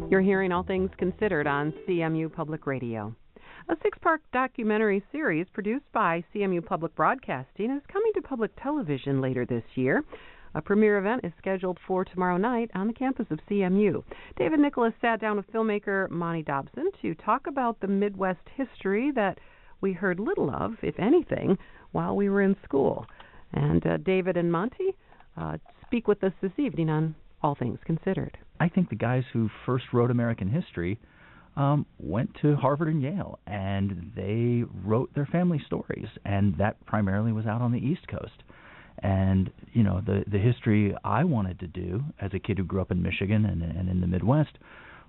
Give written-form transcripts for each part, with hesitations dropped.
You're hearing All Things Considered on CMU Public Radio. A six-part documentary series produced by CMU Public Broadcasting is coming to public television later this year. A premiere event is scheduled for tomorrow night on the campus of CMU. David Nicholas sat down with filmmaker Monty Dobson to talk about the Midwest history that we heard little of, if anything, while we were in school. And David and Monty speak with us this evening on All Things Considered. I think the guys who first wrote American history went to Harvard and Yale, and they wrote their family stories, and that primarily was out on the East Coast. And, you know, the history I wanted to do as a kid who grew up in Michigan and in the Midwest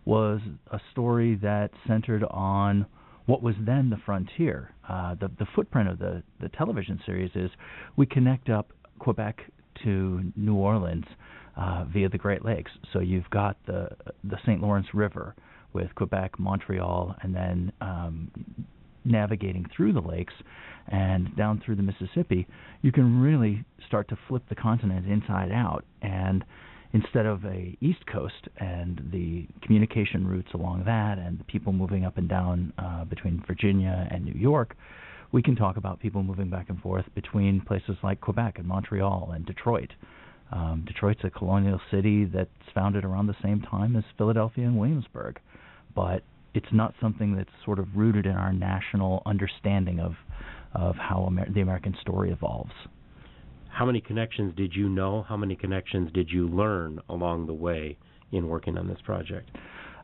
was a story that centered on what was then the frontier. The footprint of the television series is we connect up Quebec to New Orleans via the Great Lakes. So you've got the St. Lawrence River with Quebec, Montreal, and then navigating through the lakes and down through the Mississippi. You can really start to flip the continent inside out. And instead of a East Coast and the communication routes along that and the people moving up and down between Virginia and New York, we can talk about people moving back and forth between places like Quebec and Montreal and Detroit. Detroit's a colonial city that's founded around the same time as Philadelphia and Williamsburg, but it's not something that's sort of rooted in our national understanding of how the American story evolves. How many connections did you know? How many connections did you learn along the way in working on this project?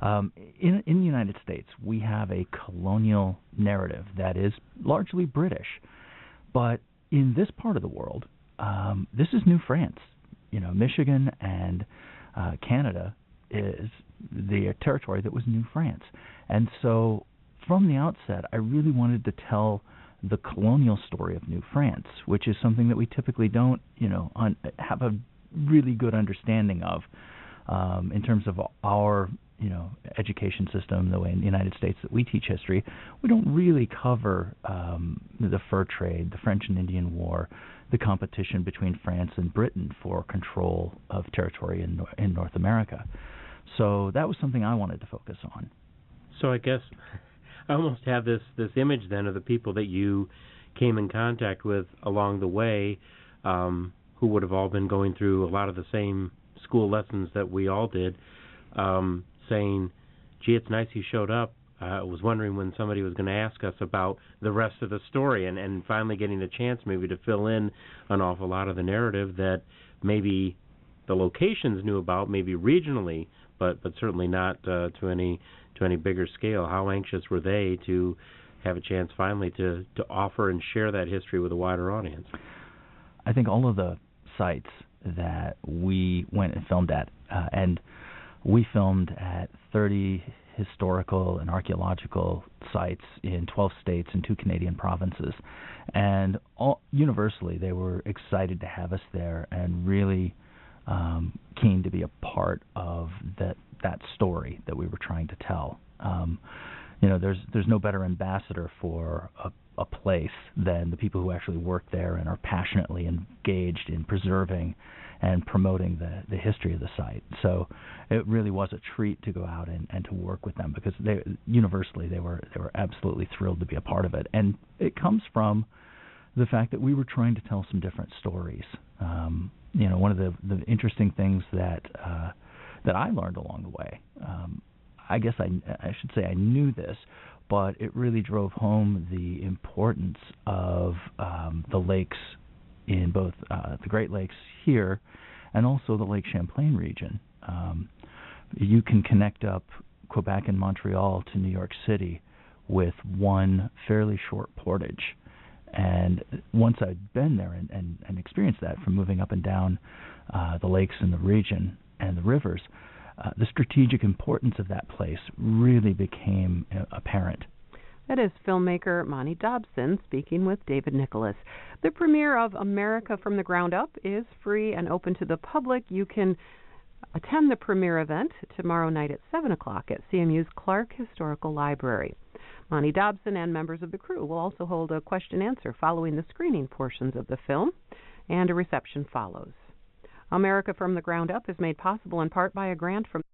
In the United States, we have a colonial narrative that is largely British, but in this part of the world, this is New France. You know, Michigan and Canada is the territory that was New France. And so from the outset, I really wanted to tell the colonial story of New France, which is something that we typically don't, have a really good understanding of in terms of our, education system, the way in the United States that we teach history. We don't really cover the fur trade, the French and Indian War, the competition between France and Britain for control of territory in North America. So that was something I wanted to focus on. So I guess I almost have this image then of the people that you came in contact with along the way, who would have all been going through a lot of the same school lessons that we all did, saying, gee, it's nice you showed up. I was wondering when somebody was going to ask us about the rest of the story, and finally getting the chance maybe to fill in an awful lot of the narrative that maybe the locations knew about, maybe regionally, but certainly not to any bigger scale. How anxious were they to have a chance finally to offer and share that history with a wider audience? I think all of the sites that we went and filmed at, and we filmed at 30 historical and archaeological sites in 12 states and 2 Canadian provinces. And universally, they were excited to have us there and really keen to be a part of that story that we were trying to tell. There's no better ambassador for a place than the people who actually work there and are passionately engaged in preserving and promoting the history of the site. So it really was a treat to go out and to work with them, because universally they were absolutely thrilled to be a part of it. And it comes from the fact that we were trying to tell some different stories. One of the interesting things that I learned along the way, I guess I should say I knew this, but it really drove home the importance of the lakes in both the Great Lakes here and also the Lake Champlain region. You can connect up Quebec and Montreal to New York City with one fairly short portage. And once I'd been there and experienced that from moving up and down the lakes in the region and the rivers, the strategic importance of that place really became apparent. That is filmmaker Monty Dobson speaking with David Nicholas. The premiere of America from the Ground Up is free and open to the public. You can attend the premiere event tomorrow night at 7 o'clock at CMU's Clark Historical Library. Monty Dobson and members of the crew will also hold a question-answer following the screening portions of the film, and a reception follows. America from the Ground Up is made possible in part by a grant from